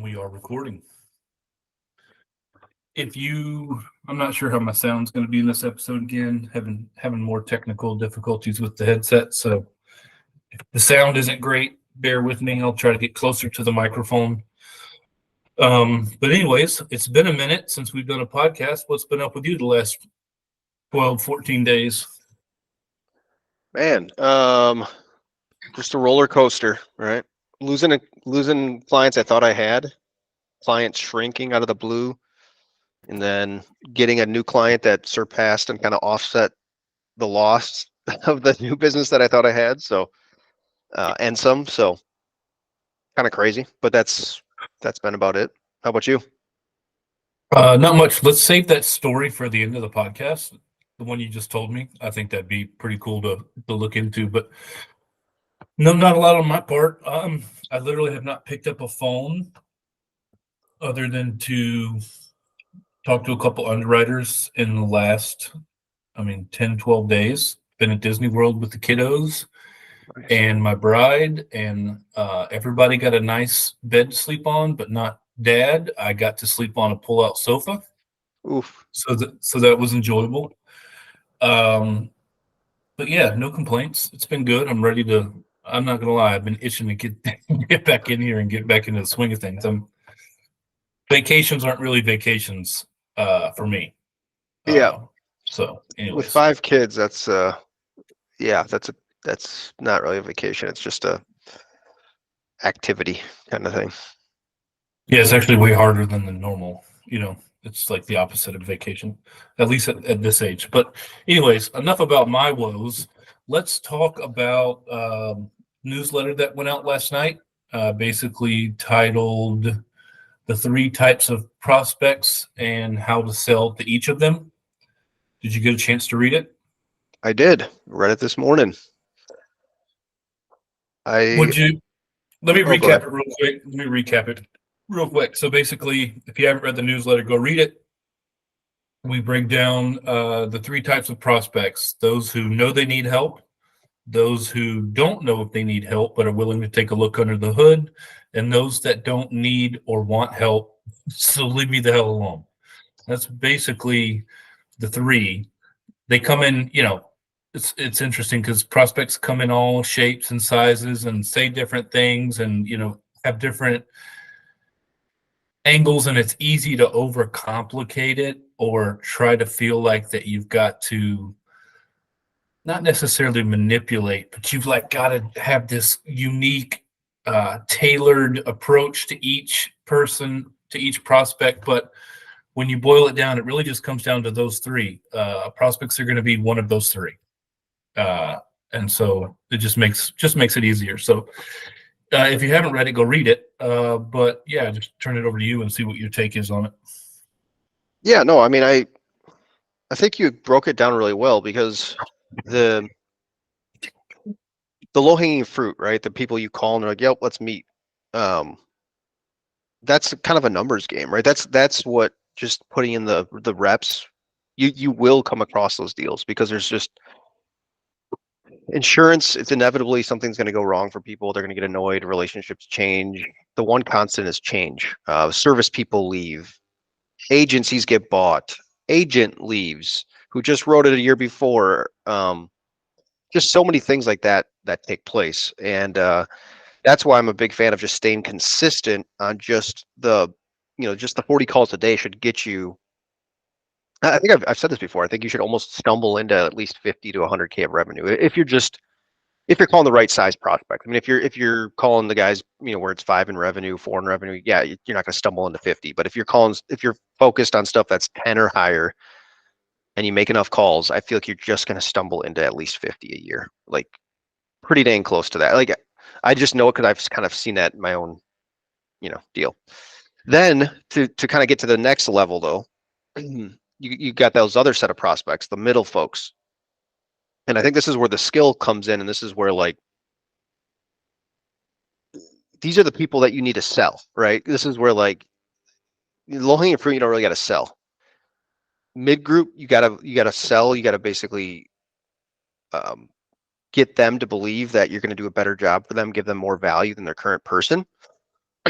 We are recording. I'm not sure how my sound's going to be in this episode again. Having more technical difficulties with the headset, so if the sound isn't great, bear with me. I'll try to get closer to the microphone. But anyways, it's been a minute since we've done a podcast. What's been up with you the last 12, 14 days? Man, just a roller coaster, right? Losing clients I thought I had, clients shrinking out of the blue, and then getting a new client that surpassed and kind of offset the loss of the new business that I thought I had. So, and some, so kind of crazy, but that's been about it. How about you? Not much. Let's save that story for the end of the podcast. The one you just told me. I think that'd be pretty cool to look into. But no, not a lot on my part. I literally have not picked up a phone other than to talk to a couple underwriters in the last, 10, 12 days. Been at Disney World with the kiddos and my bride, and everybody got a nice bed to sleep on, but not dad. I got to sleep on a pull-out sofa. Oof. So that was enjoyable. Um, but yeah, no complaints. It's been good. I'm not gonna lie, I've been itching to get back in here and get back into the swing of things. Vacations aren't really vacations for me. Yeah. So With anyways. 5 kids, yeah, that's not really a vacation. It's just a activity kind of thing. Yeah, it's actually way harder than the normal. It's like the opposite of vacation, at least at this age. But anyways, enough about my woes. Let's talk about newsletter that went out last night, basically titled "The Three Types of Prospects and How to Sell to Each of Them." Did you get a chance to read it? I did. Read it this morning. Would you? Let me Oh, go recap ahead. it real quick. Let me recap it real quick. So basically, if you haven't read the newsletter, go read it. We break down the three types of prospects: those who know they need help, those who don't know if they need help but are willing to take a look under the hood, and those that don't need or want help. So leave me the hell alone. That's basically the three. They come in, it's interesting because prospects come in all shapes and sizes and say different things, and have different angles, and it's easy to overcomplicate it or try to feel like that you've got to not necessarily manipulate, but you've like got to have this unique tailored approach to each person, to each prospect. But when you boil it down, it really just comes down to those three. Prospects are going to be one of those three, and so it just makes it easier. So if you haven't read it, go read it. But yeah, just turn it over to you and see what your take is on it. Yeah, no, I mean, I think you broke it down really well because the low hanging fruit, right? The people you call and they're like, "Yep, let's meet." Um, that's kind of a numbers game, right? That's what just putting in the reps. You will come across those deals because there's just insurance. It's inevitably something's going to go wrong for people. They're going to get annoyed. Relationships change. The one constant is change. Service people leave. Agencies get bought. Agent leaves who just wrote it a year before. Just so many things like that take place, and that's why I'm a big fan of just staying consistent on just just the 40 calls a day should get you. I think I've said this before. I think you should almost stumble into at least 50 to 100K of revenue if you're calling the right size prospect. I mean, if you're calling the guys, where it's 5 in revenue, 4 in revenue, yeah, you're not going to stumble into 50. But if you're focused on stuff that's 10 or higher, and you make enough calls, I feel like you're just going to stumble into at least 50 a year, like pretty dang close to that. Like I just know it because I've kind of seen that in my own, deal. Then to kind of get to the next level though, you got those other set of prospects, the middle folks. And I think this is where the skill comes in, and this is where like these are the people that you need to sell, right? This is where like low hanging fruit you don't really got to sell. Mid group you gotta sell. You gotta basically um, get them to believe that you're going to do a better job for them, give them more value than their current person.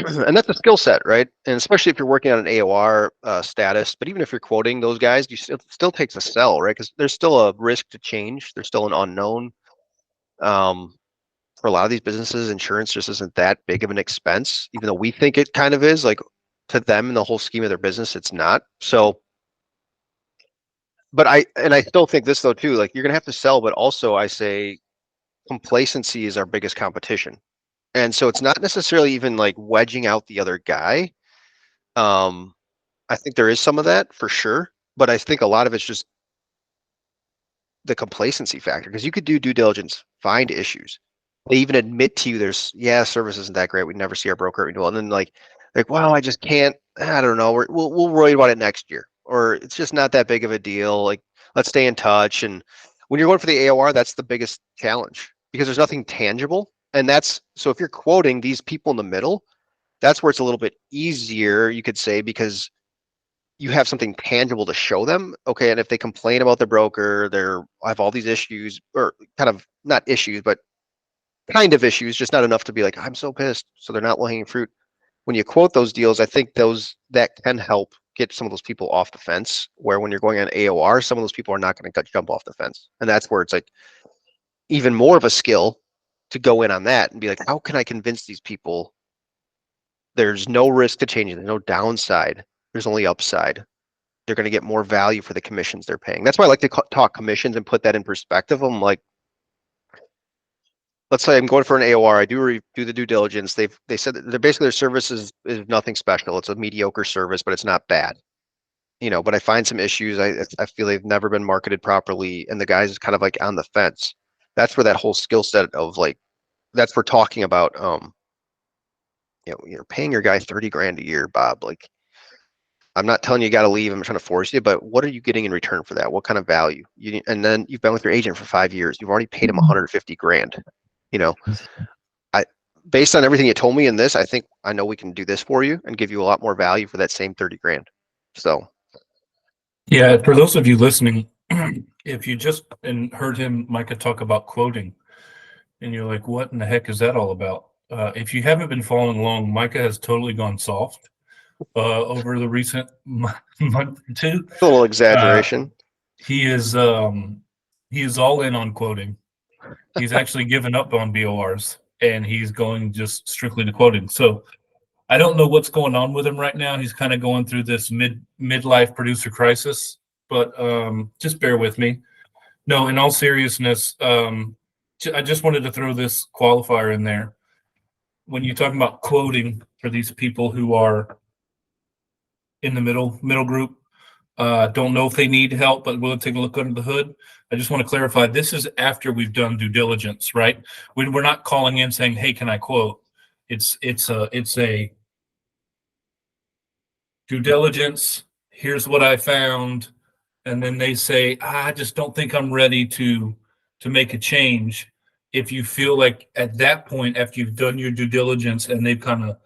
and that's a skill set, right? And especially if you're working on an AOR status, but even if you're quoting those guys, you still takes a sell, right? Because there's still a risk to change. There's still an unknown. For a lot of these businesses, insurance just isn't that big of an expense, even though we think it kind of is. Like to them in the whole scheme of their business, it's not. So, but I still think this though too. Like you're gonna have to sell, but also I say complacency is our biggest competition. And so it's not necessarily even like wedging out the other guy. Um, I think there is some of that for sure, but I think a lot of it's just the complacency factor because you could do due diligence, find issues. They even admit to you there's service isn't that great. We never see our broker renewal, and then like well I just can't. I don't know. We'll worry about it next year, or it's just not that big of a deal. Like let's stay in touch. And when you're going for the AOR, that's the biggest challenge because there's nothing tangible, and that's so if you're quoting these people in the middle, that's where it's a little bit easier, you could say, because you have something tangible to show them. Okay, and if they complain about the broker, I have all these issues, or kind of not issues, but kind of issues, just not enough to be like, I'm so pissed. So they're not low-hanging fruit. When you quote those deals, I think that can help get some of those people off the fence. Where when you're going on AOR, some of those people are not going to jump off the fence, and that's where it's like even more of a skill to go in on that and be like, how can I convince these people there's no risk to changing, there's no downside, there's only upside. They're going to get more value for the commissions they're paying. That's why I like to talk commissions and put that in perspective. I'm like, let's say I'm going for an AOR. I do the due diligence. They said that basically their service is nothing special. It's a mediocre service, but it's not bad. But I find some issues. I feel they've never been marketed properly, and the guys is kind of like on the fence. That's where that whole skill set of like, that's we're talking about. You're paying your guy 30 grand a year, Bob. Like, I'm not telling you got to leave. I'm trying to force you, but what are you getting in return for that? What kind of value? And then you've been with your agent for 5 years. You've already paid him 150 grand. You know, I based on everything you told me in this, I think I know we can do this for you and give you a lot more value for that same 30 grand. So Yeah, for those of you listening, if you just heard Micah talk about quoting, and you're like, what in the heck is that all about? If you haven't been following along, Micah has totally gone soft over the recent month or two. a little Uh, exaggeration. he is all in on quoting. He's actually given up on BORs, and he's going just strictly to quoting. So I don't know what's going on with him right now. He's kind of going through this midlife producer crisis, but just bear with me. No, in all seriousness, I just wanted to throw this qualifier in there. When you're talking about quoting for these people who are in the middle group, don't know if they need help, but we'll take a look under the hood. I just want to clarify, this is after we've done due diligence, right? We're not calling in saying, hey, can I quote? It's a due diligence. Here's what I found. And then they say, I just don't think I'm ready to make a change. If you feel like at that point, after you've done your due diligence and they've kind of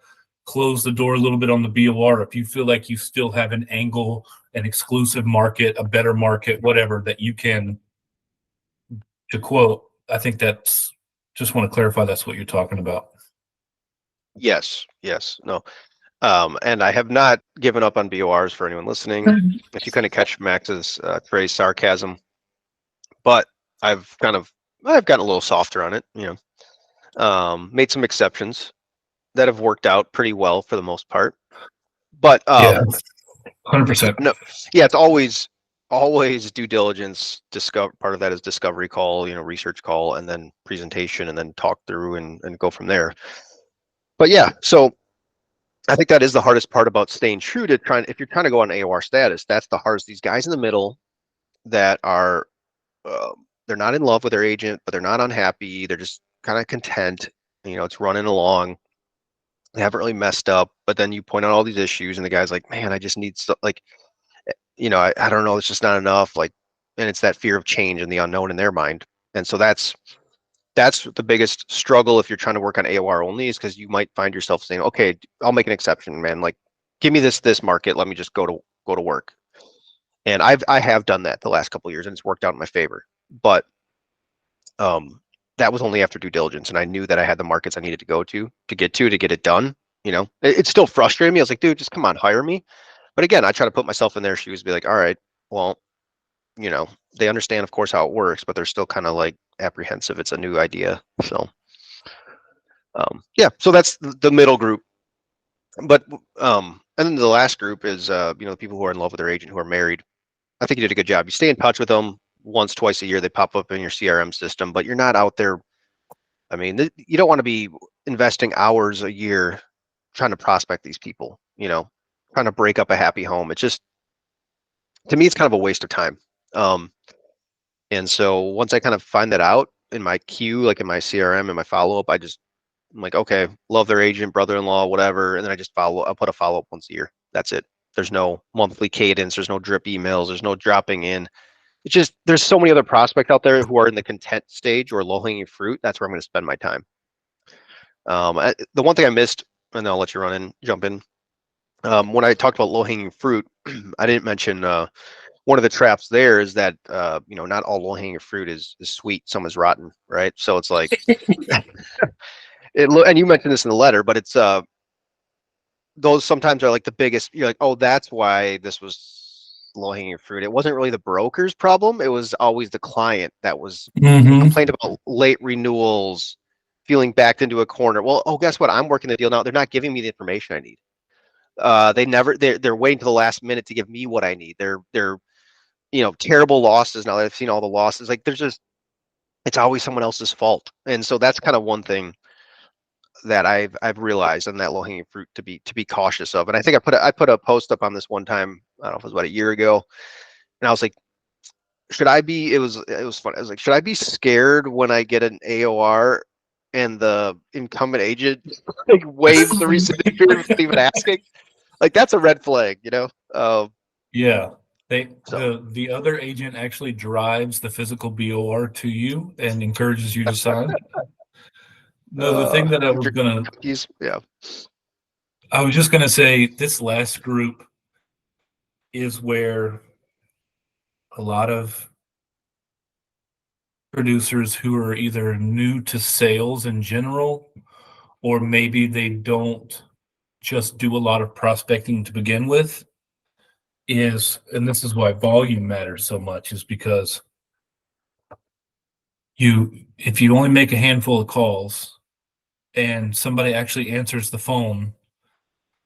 closed the door a little bit on the BOR, if you feel like you still have an angle, an exclusive market, a better market, whatever, that you can to quote, I think that's just want to clarify that's what you're talking about. Yes, no. And I have not given up on BORs for anyone listening. If you kind of catch Max's Trey's sarcasm, but I've gotten a little softer on it. Made some exceptions that have worked out pretty well for the most part. But Yeah, 100%. no, yeah, it's always due diligence. Part of that is discovery call, research call, and then presentation, and then talk through and go from there. But yeah, so I think that is the hardest part about staying true to if you're trying to go on AOR status, that's the hardest. These guys in the middle that are, they're not in love with their agent, but they're not unhappy. They're just kind of content. It's running along. They haven't really messed up, but then you point out all these issues and the guy's like, man, I just need stuff like, I don't know, it's just not enough. Like, and it's that fear of change and the unknown in their mind. And so that's the biggest struggle if you're trying to work on AOR only, is because you might find yourself saying, okay, I'll make an exception, man. Like, give me this market. Let me just go to work. And I have done that the last couple of years, and it's worked out in my favor. But that was only after due diligence, and I knew that I had the markets I needed to go to get it done. You know, it's still frustrating me. I was like, dude, just come on, hire me. But again, I try to put myself in their shoes, be like, all right, well, you know, they understand, of course, how it works, but they're still kind of like apprehensive. It's a new idea. So, yeah, so that's the middle group. But, and then the last group is, you know, the people who are in love with their agent who are married. I think you did a good job. You stay in touch with them once, twice a year. They pop up in your CRM system, but you're not out there. I mean, you don't want to be investing hours a year trying to prospect these people, you know, trying to break up a happy home. It's just, to me, it's kind of a waste of time. Um, and so once I kind of find that out in my queue, like in my CRM and my follow up, I'm like, okay, love their agent, brother-in-law, whatever. And then I just I'll put a follow up once a year. That's it. There's no monthly cadence. There's no drip emails. There's no dropping in. It's just, there's so many other prospects out there who are in the content stage or low hanging fruit. That's where I'm going to spend my time. The one thing I missed, and I'll let you jump in. When I talked about low hanging fruit, I didn't mention one of the traps there is that you know, not all low hanging fruit is sweet. Some is rotten, right? So it's like and you mentioned this in the letter, but it's those sometimes are like the biggest. You're like, oh, that's why this was low hanging fruit. It wasn't really the broker's problem. It was always the client that was complained about late renewals, feeling backed into a corner. Well, oh, guess what? I'm working the deal now. They're not giving me the information I need. They're waiting to the last minute to give me what I need. They're you know, terrible losses. Now that I've seen all the losses, like there's just, it's always someone else's fault. And so that's kind of one thing that I've realized on that low hanging fruit to be cautious of. And I think I put a post up on this one time. I don't know if it was about a year ago, and I was like, should I be? It was fun. I was like, should I be scared when I get an AOR and the incumbent agent like waives the rescission period without even asking? Like that's a red flag, you know. Yeah. So The other agent actually drives the physical BOR to you and encourages you to sign. No, the thing that yeah. I was just gonna say, this last group is where a lot of producers who are either new to sales in general, or maybe they don't just do a lot of prospecting to begin with, and this is why volume matters so much, is because if you only make a handful of calls and somebody actually answers the phone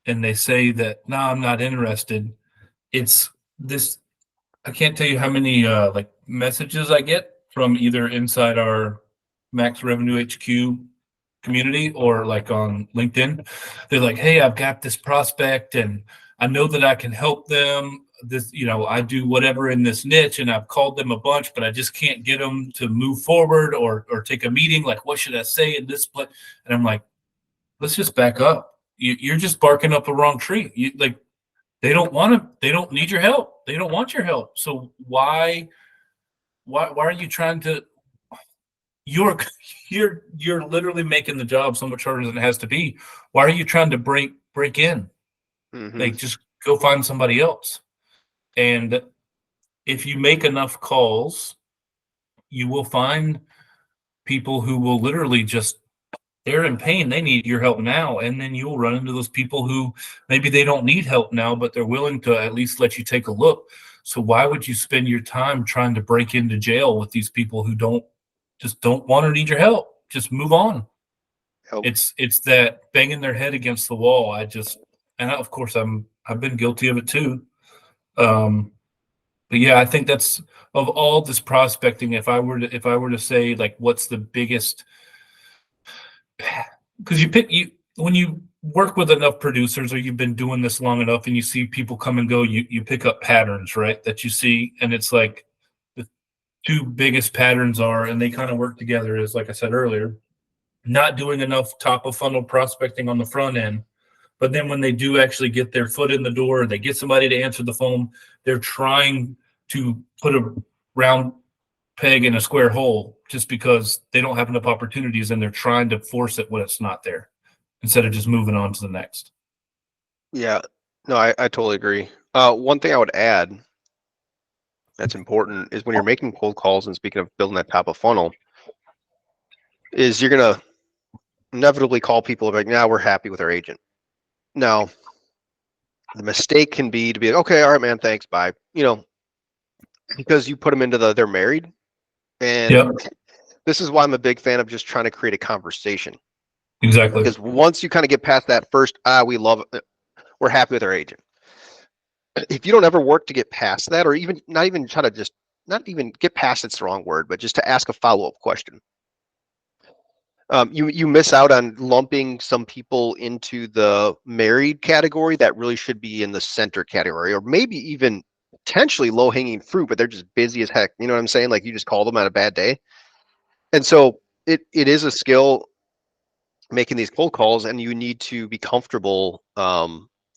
and they say that, no, I'm not interested, it's this. I can't tell you how many like messages I get from either inside our Max Revenue HQ community or like on LinkedIn. They're like, hey, I've got this prospect and I know that I can help them. This, you know, I do whatever in this niche and I've called them a bunch, but I just can't get them to move forward or take a meeting. Like, what should I say in this place? And I'm like, let's just back up. You're just barking up the wrong tree. Like, they don't want to, they don't need your help. They don't want your help. So why are you trying to, you're you're literally making the job so much harder than it has to be. Why are you trying to break in? Mm-hmm. Like, just go find somebody else. And if you make enough calls, you will find people who will literally just, they're in pain, they need your help now. And then you'll run into those people who maybe they don't need help now, but they're willing to at least let you take a look. So why would you spend your time trying to break into jail with these people who don't want or need your help? Just move on. Yep. It's that banging their head against the wall. Of course I've been guilty of it too. But yeah, I think that's, of all this prospecting, if I were to say like what's the biggest, because you when you work with enough producers or you've been doing this long enough and you see people come and go, you pick up patterns, right? That you see, and it's like the two biggest patterns are, and they kind of work together, is like I said earlier, not doing enough top of funnel prospecting on the front end. But then when they do actually get their foot in the door, they get somebody to answer the phone, they're trying to put a round peg in a square hole just because they don't have enough opportunities and they're trying to force it when it's not there instead of just moving on to the next. Yeah. No, I totally agree. One thing I would add that's important is when you're making cold calls, and speaking of building that top of funnel, is you're gonna inevitably call people like, "Now we're happy with our agent." Now, the mistake can be to be like, okay, all right, man, thanks, bye. Because you put them into they're married. And Yeah, this is why I'm a big fan of just trying to create a conversation. exactly. Because once you kind of get past that first, we love it, we're happy with our agent. If you don't ever work to get past that, or even not even try to just not even get past it's the wrong word, but just to ask a follow-up question. You miss out on lumping some people into the married category that really should be in the center category, or maybe even potentially low-hanging fruit, but they're just busy as heck. You know what I'm saying? Like you just call them on a bad day. And so it is a skill making these cold calls, and you need to be comfortable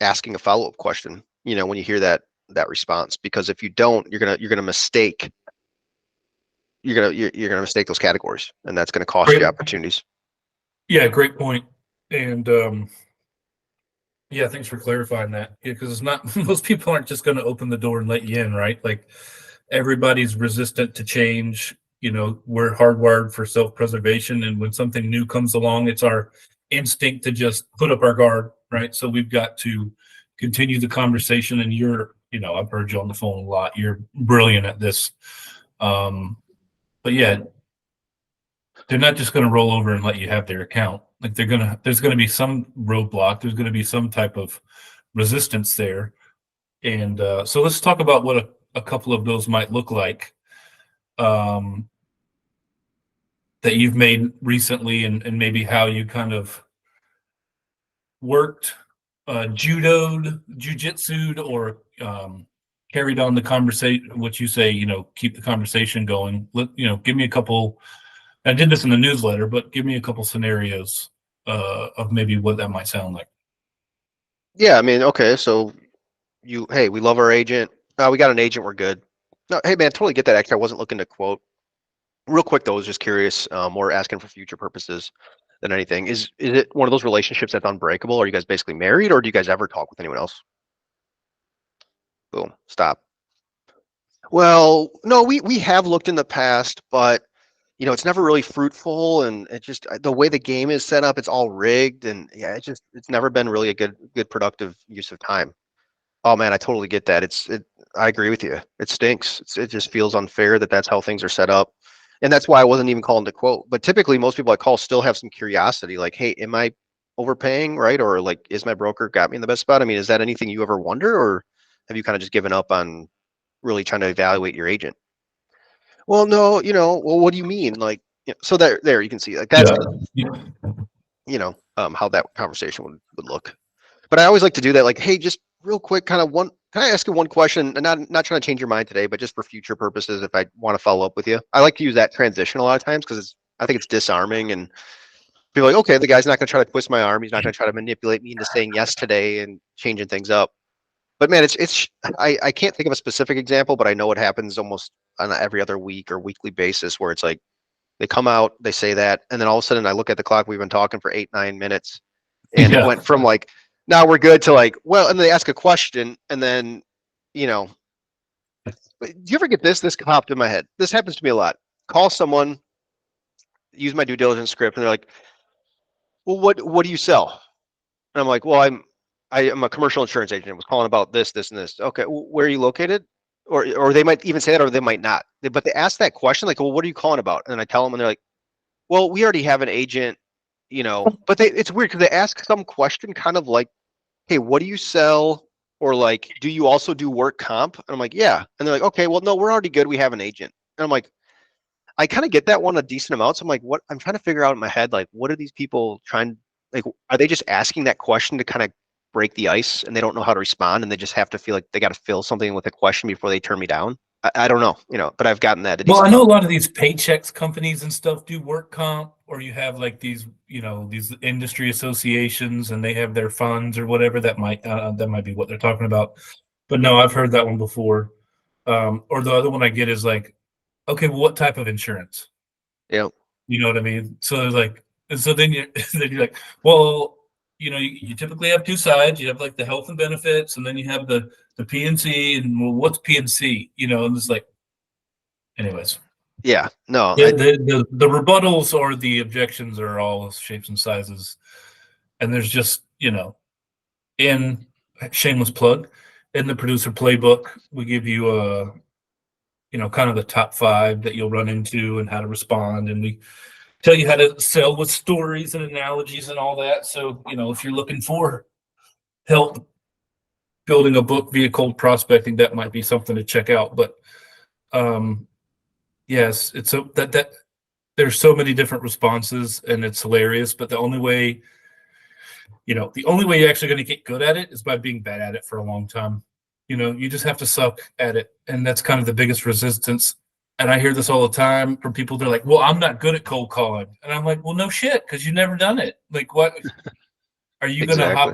asking a follow-up question, when you hear that response, because if you don't, you're gonna mistake you're gonna mistake those categories, and that's gonna cost you Great. opportunities. Yeah, great point. And yeah, thanks for clarifying that. Yeah, because it's not most people aren't just going to open the door and let you in, right? Like everybody's resistant to change. We're hardwired for self-preservation, and when something new comes along, it's our instinct to just put up our guard, right? So we've got to continue the conversation. And I've heard you on the phone a lot. You're brilliant at this. But yeah, they're not just going to roll over and let you have their account. Like there's going to be some roadblock. There's going to be some type of resistance there. And so let's talk about what a couple of those might look like that you've made recently, and maybe how you kind of worked, judoed, jujitsu'd, or carried on the conversation, what you say, keep the conversation going. Give me a couple. I did this in the newsletter, but give me a couple scenarios of maybe what that might sound like. Yeah, I mean, okay, so hey, we love our agent. We got an agent, we're good. No, hey man, totally get that. Actually, I wasn't looking to quote. Real quick though, I was just curious, more asking for future purposes than anything. Is it one of those relationships that's unbreakable? Are you guys basically married, or do you guys ever talk with anyone else? Boom, stop. Well, no, we have looked in the past, but it's never really fruitful, and it just the way the game is set up, it's all rigged, and yeah, it's never been really a good productive use of time. Oh man, I totally get that. I agree with you. It stinks. It just feels unfair that that's how things are set up. And that's why I wasn't even calling to quote. But typically most people I call still have some curiosity, like, hey, am I overpaying, right? Or like, is my broker got me in the best spot? I mean, is that anything you ever wonder, or have you kind of just given up on really trying to evaluate your agent? Well, no, well, what do you mean? Like, so there you can see like that's Yeah. how that conversation would look. But I always like to do that. Like, hey, just real quick, kind of can I ask you one question? And not trying to change your mind today, but just for future purposes, if I want to follow up with you, I like to use that transition a lot of times because I think it's disarming and be like, okay, the guy's not going to try to twist my arm. He's not going to try to manipulate me into saying yes today and changing things up. But man, I can't think of a specific example, but I know it happens almost on every other week or weekly basis where it's like they come out, they say that, and then all of a sudden I look at the clock. We've been talking for 8-9 minutes, and it Yeah. went from like, now we're good to like, well, and then they ask a question, and then, do you ever get this? This popped in my head. This happens to me a lot. Call someone, use my due diligence script, and they're like, well, what do you sell? And I'm like, well, I am a commercial insurance agent. I was calling about this, this, and this. Okay, where are you located? Or they might even say that, or they might not. But they ask that question, like, well, what are you calling about? And I tell them, and they're like, well, we already have an agent, But it's weird because they ask some question, kind of like, hey, what do you sell? Or like, do you also do work comp? And I'm like, yeah. And they're like, okay, well, no, we're already good. We have an agent. And I'm like, I kind of get that one a decent amount. So I'm like, what I'm trying to figure out in my head, like, what are these people trying, like, are they just asking that question to kind of break the ice and they don't know how to respond and they just have to feel like they got to fill something with a question before they turn me down? I don't know, but I've gotten that a Well, decent I know a amount. lot of these paychecks companies and stuff do work comp, or you have like these industry associations, and they have their funds or whatever. That might be what they're talking about. But no, I've heard that one before. Or the other one I get is like, okay, well, what type of insurance? Yeah. You know what I mean? So they're like, and so then you then you're like, well, you typically have two sides. You have like the health and benefits, and then you have the PNC, and well, what's PNC? And it's like, anyways. Yeah. No, Yeah, the rebuttals or the objections are all shapes and sizes, and there's just in shameless plug, in the Producer Playbook, we give you kind of the top 5 that you'll run into and how to respond, and we tell you how to sell with stories and analogies and all that. So, if you're looking for help building a book via cold prospecting, that might be something to check out. But yes, it's that there's so many different responses, and it's hilarious. But the only way you're actually going to get good at it is by being bad at it for a long time. You just have to suck at it, and that's kind of the biggest resistance. And I hear this all the time from people. They're like, "Well, I'm not good at cold calling," and I'm like, "Well, no shit, because you've never done it. Like, what are you going to Exactly.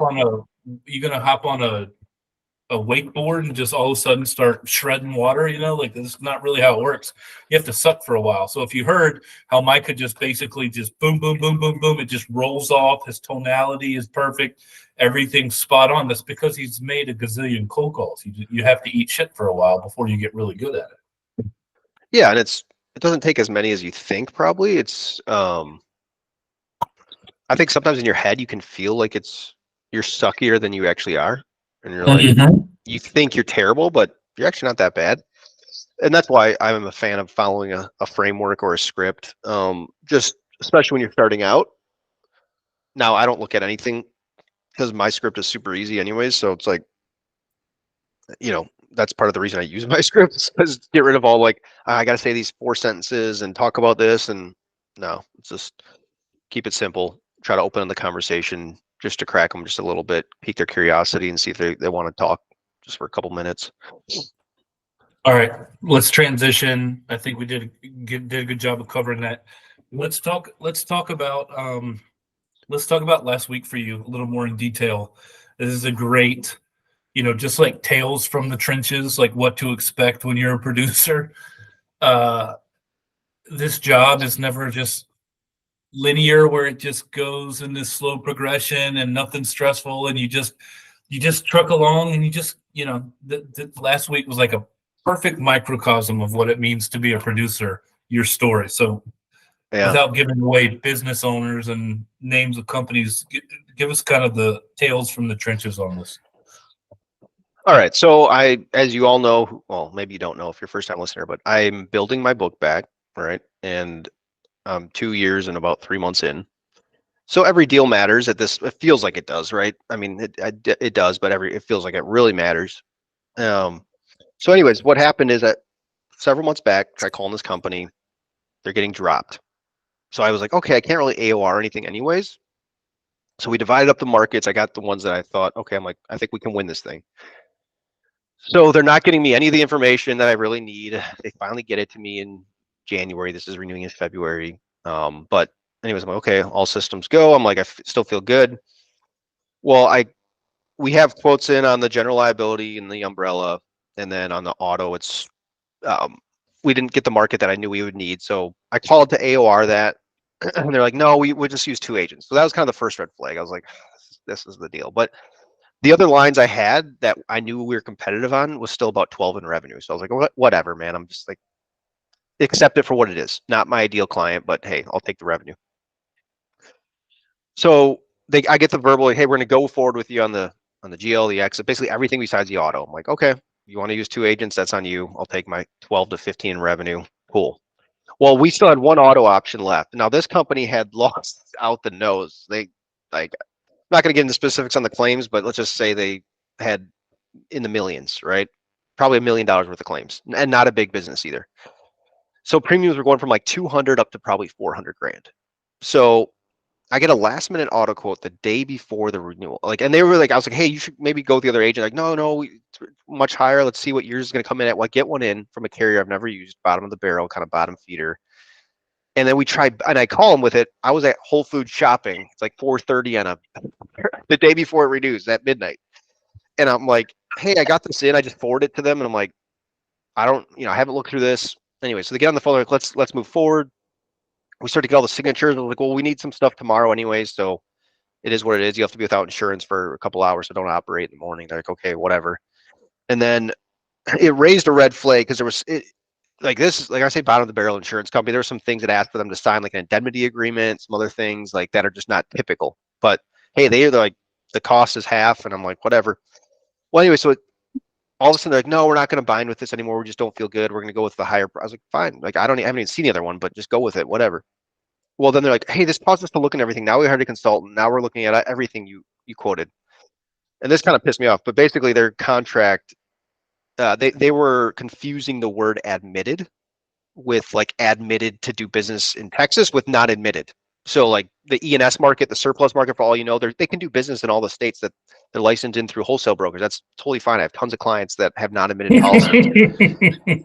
hop on a wakeboard and just all of a sudden start shredding water? Like, this is not really how it works. You have to suck for a while. So if you heard how Mike could just basically just boom, boom, boom, boom, boom, it just rolls off. His tonality is perfect. Everything's spot on. That's because he's made a gazillion cold calls. You have to eat shit for a while before you get really good at it. Yeah, and it doesn't take as many as you think. Probably it's I think sometimes in your head you can feel like you're suckier than you actually are, and you're like you think you're terrible, but you're actually not that bad. And that's why I'm a fan of following a framework or a script. Just especially when you're starting out. Now I don't look at anything because my script is super easy anyways. So it's like, that's part of the reason I use my scripts is get rid of all like I got to say these 4 sentences and talk about this, and no, it's just keep it simple. Try to open the conversation just to crack them just a little bit, pique their curiosity, and see if they want to talk just for a couple minutes. All right, let's transition. I think we did a good job of covering that. Let's talk about last week for you a little more in detail. This is a great, just like tales from the trenches, like what to expect when you're a producer. This job is never just linear where it just goes in this slow progression and nothing stressful, and you just truck along, and the last week was like a perfect microcosm of what it means to be a producer, your story. So Yeah. without giving away business owners and names of companies, give us kind of the tales from the trenches on this. All right. So as you all know, well, maybe you don't know if you're a first time listener, but I'm building my book back, right? And I'm 2 years and about 3 months in. So every deal matters it feels like it does, right? I mean, it does, but it feels like it really matters. So anyways, what happened is that several months back, tried calling this company, they're getting dropped. So I was like, okay, I can't really AOR anything anyways. So we divided up the markets. I got the ones that I thought, okay, I'm like, I think we can win this thing. So they're not getting me any of the information that I really need. They finally get it to me in January. This is renewing in February. But anyways, I'm like, okay, all systems go. I'm like, still feel good. Well, we have quotes in on the general liability and the umbrella, and then on the auto, it's we didn't get the market that I knew we would need. So I called to AOR that, and they're like, no, we just use 2 agents. So that was kind of the first red flag. I was like, this is the deal. But the other lines I had that I knew we were competitive on was still about 12 in revenue. So I was like, whatever, man. I'm just like, accept it for what it is. Not my ideal client, but hey, I'll take the revenue. So I get the verbal, like, hey, we're going to go forward with you on the GL, the X, basically everything besides the auto. I'm like, okay, you want to use 2 agents? That's on you. I'll take my 12 to 15 in revenue. Cool. Well, we still had one auto option left. Now this company had lost out the nose. They like, I'm not going to get into specifics on the claims, but let's just say they had in the millions, right? Probably $1 million worth of claims, and not a big business either. So premiums were going from like 200 up to probably 400 grand. So I get a last minute auto quote the day before the renewal. Like, and they were like, I was like, hey, you should maybe go with the other agent. Like, no, much higher. Let's see what yours is going to come in at. Well, I get one in from a carrier I've never used, bottom of the barrel, kind of bottom feeder. And then we tried, and I call them with it. I was at Whole Foods shopping. It's like 4:30 on the day before it renews at midnight. And I'm like, hey, I got this in. I just forwarded it to them, and I'm like, I haven't looked through this. Anyway, so they get on the phone. They're like, let's move forward. We start to get all the signatures. We're like, well, we need some stuff tomorrow anyways, so it is what it is. You have to be without insurance for a couple hours, so don't operate in the morning. They're like, okay, whatever. And then it raised a red flag because there was like this, like I say, bottom of the barrel insurance company. There were some things that asked for them to sign, like an indemnity agreement, some other things like that are just not typical. But hey, they're like, the cost is half. And I'm like, whatever. Well, anyway, so all of a sudden they're like, no, we're not going to bind with this anymore. We just don't feel good. We're going to go with the higher. I was like, fine. Like, I haven't even seen the other one, but just go with it, whatever. Well, then they're like, hey, this caused us to look at everything. Now we hired a consultant. Now we're looking at everything you quoted. And this kind of pissed me off. But basically, their contract, they were confusing the word admitted with like admitted to do business in Texas with not admitted. So like the E&S market, the surplus market, for all you know, they can do business in all the states that they're licensed in through wholesale brokers. That's totally fine. I have tons of clients that have not admitted policies.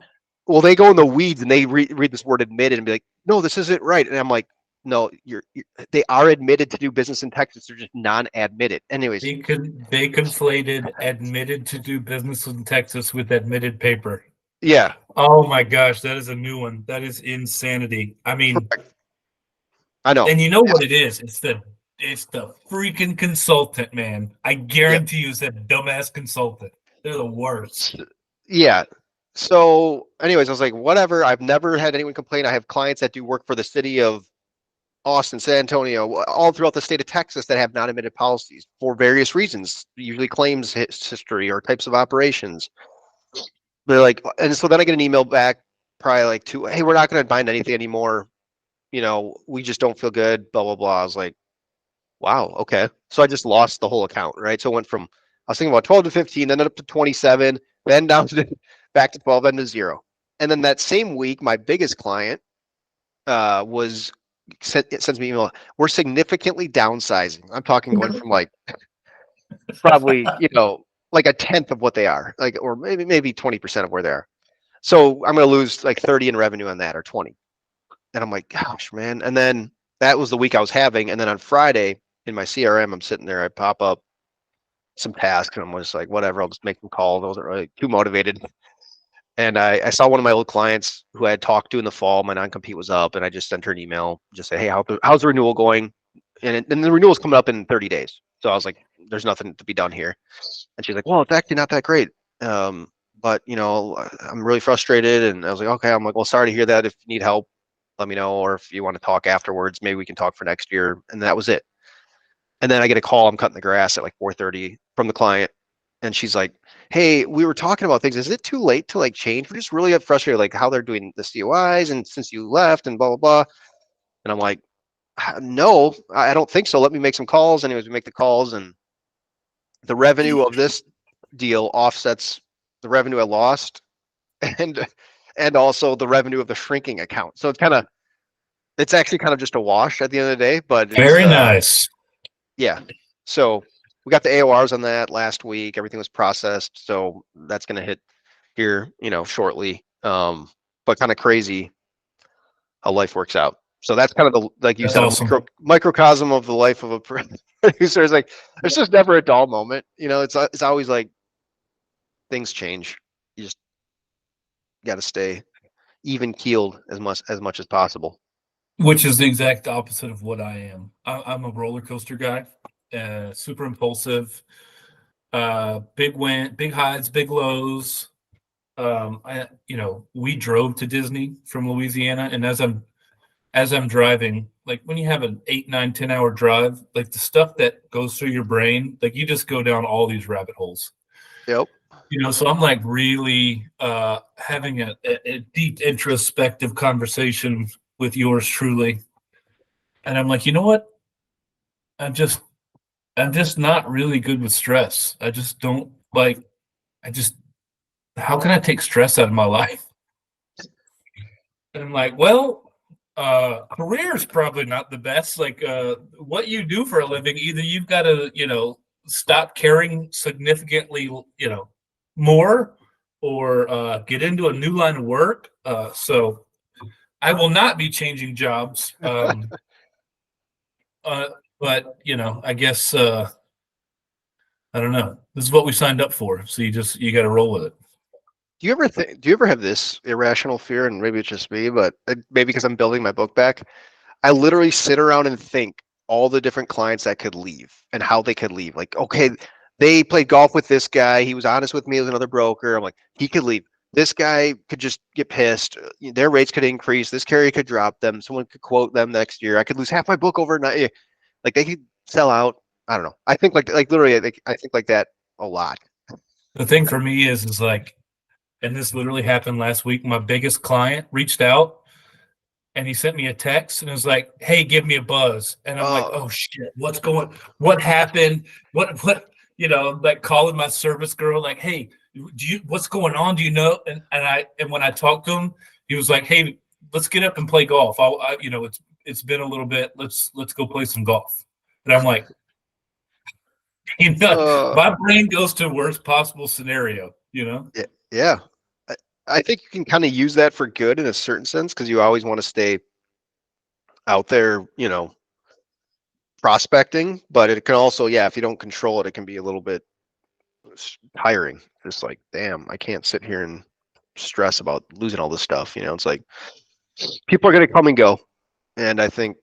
Well, they go in the weeds and they read this word admitted and be like, no, this isn't right. And I'm like, no, they are admitted to do business in Texas. They're just non-admitted. Anyways, they conflated admitted to do business in Texas with admitted paper. yeah. Oh my gosh, that is a new one. That is insanity. I mean, Correct. I know. and you know what it is? It's the freaking consultant, man. I guarantee you it's that dumbass consultant. They're the worst. Yeah. So, anyways, I was like, whatever. I've never had anyone complain. I have clients that do work for the city of Austin, San Antonio, all throughout the state of Texas that have not admitted policies for various reasons, usually claims history or types of operations. They're like, and so then I get an email back, probably like hey, we're not going to bind anything anymore. We just don't feel good, blah, blah, blah. I was like, wow, okay. So I just lost the whole account, right? So it went from, I was thinking about 12 to 15, then up to 27, then down to back to 12, then to 0. And then that same week, my biggest client sends me an email. We're significantly downsizing. I'm talking going from like probably, like a tenth of what they are, like, or maybe 20% of where they are. So I'm going to lose like 30 in revenue on that, or 20. And I'm like, gosh, man. And then that was the week I was having. And then on Friday in my CRM, I'm sitting there, I pop up some tasks and I'm just like, whatever, I'll just make them calls. I wasn't really too motivated. And I saw one of my old clients who I had talked to in the fall. My non-compete was up, and I just sent her an email, just say, hey, how's the renewal going? And the renewal's coming up in 30 days. So I was like, there's nothing to be done here. And she's like, well, it's actually not that great. But I'm really frustrated. And I was like, okay. I'm like, well, sorry to hear that. If you need help, let me know. Or if you want to talk afterwards, maybe we can talk for next year. And that was it. And then I get a call. I'm cutting the grass at like 4:30 from the client. And she's like, hey, we were talking about things. Is it too late to like change? We're just really frustrated, like how they're doing the COIs and since you left and blah, blah, blah. And I'm like, no, I don't think so. Let me make some calls. Anyways, we make the calls, and the revenue of this deal offsets the revenue I lost and also the revenue of the shrinking account. So it's actually kind of just a wash at the end of the day, but it's Very nice. yeah. So we got the AORs on that last week. Everything was processed. So that's going to hit here, shortly. But kind of crazy how life works out. So that's kind of like you That's said, awesome. a microcosm of the life of a producer. It's like, there's just never a dull moment. It's always like things change. You just got to stay even keeled as much as possible. Which is the exact opposite of what I am. I'm a roller coaster guy, super impulsive, big highs, big lows. We drove to Disney from Louisiana, and as I'm driving, like when you have an 8, 9, 10 hour drive, like the stuff that goes through your brain, like you just go down all these rabbit holes. Yep. So I'm like really having a deep introspective conversation with yours truly. And I'm like, you know what? I'm just not really good with stress. I just don't like how can I take stress out of my life? And I'm like, well, career is probably not the best. Like what you do for a living, either you've got to, stop caring significantly, more, or get into a new line of work. So I will not be changing jobs. But I guess I don't know. This is what we signed up for, so you got to roll with it. Do you ever have this irrational fear? And maybe it's just me, but maybe because I'm building my book back, I literally sit around and think all the different clients that could leave and how they could leave. Like, okay, they played golf with this guy. He was honest with me as another broker. I'm like, he could leave. This guy could just get pissed. Their rates could increase. This carrier could drop them. Someone could quote them next year. I could lose half my book overnight. Like they could sell out. I don't know. I think like literally, I think like that a lot. The thing for me is like, and this literally happened last week. My biggest client reached out and he sent me a text and was like, "Hey, give me a buzz." And I'm like, "Oh shit, what happened? What, like calling my service girl, like, "Hey, what's going on? Do you know?" And when I talked to him, he was like, "Hey, let's get up and play golf. It's been a little bit. Let's go play some golf." And I'm like, Uh, my brain goes to worst possible scenario, yeah, yeah. I think you can kind of use that for good in a certain sense because you always want to stay out there, prospecting. But it can also, yeah, if you don't control it, it can be a little bit tiring. Just like, damn, I can't sit here and stress about losing all this stuff. It's like people are going to come and go, and I think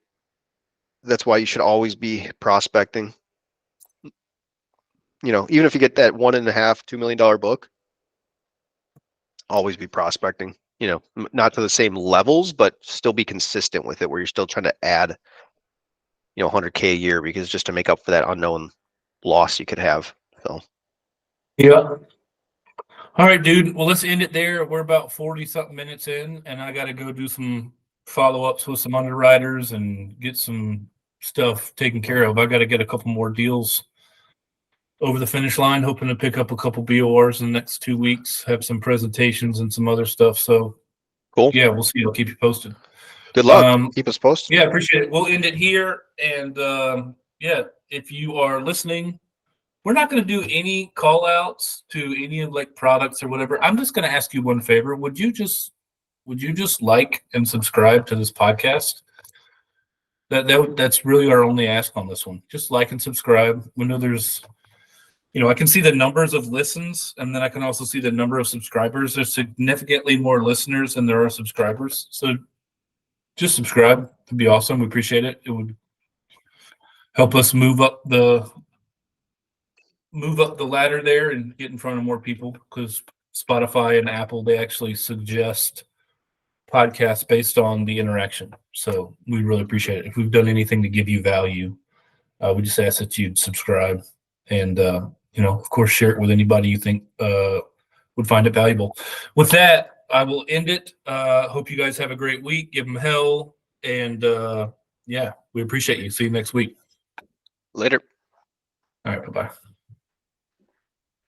that's why you should always be prospecting. Even if you get that $1.5, $2 million book, always be prospecting. Not to the same levels, but still be consistent with it, where you're still trying to add, 100K a year, because just to make up for that unknown loss you could have. So yeah. All right, dude. Well, let's end it there. We're about 40 something minutes in, and I got to go do some follow ups with some underwriters and get some stuff taken care of. I got to get a couple more deals over the finish line, hoping to pick up a couple BORs in the next 2 weeks, have some presentations and some other stuff. So, cool. yeah, we'll see. I'll keep you posted. Good luck. Keep us posted. Yeah, appreciate it. We'll end it here. And yeah, if you are listening, we're not going to do any call outs to any of like products or whatever. I'm just going to ask you one favor. Would you just like and subscribe to this podcast? That's really our only ask on this one. Just like and subscribe. We know there's, I can see the numbers of listens, and then I can also see the number of subscribers. There's significantly more listeners than there are subscribers. So just subscribe. It'd be awesome. We appreciate it. It would help us move up the ladder there and get in front of more people, because Spotify and Apple, they actually suggest podcasts based on the interaction. So we really appreciate it. If we've done anything to give you value, we just ask that you'd subscribe and, of course, share it with anybody you think would find it valuable. With that, I will end it. Hope you guys have a great week. Give them hell. And yeah, we appreciate you. See you next week. Later. All right. Bye-bye.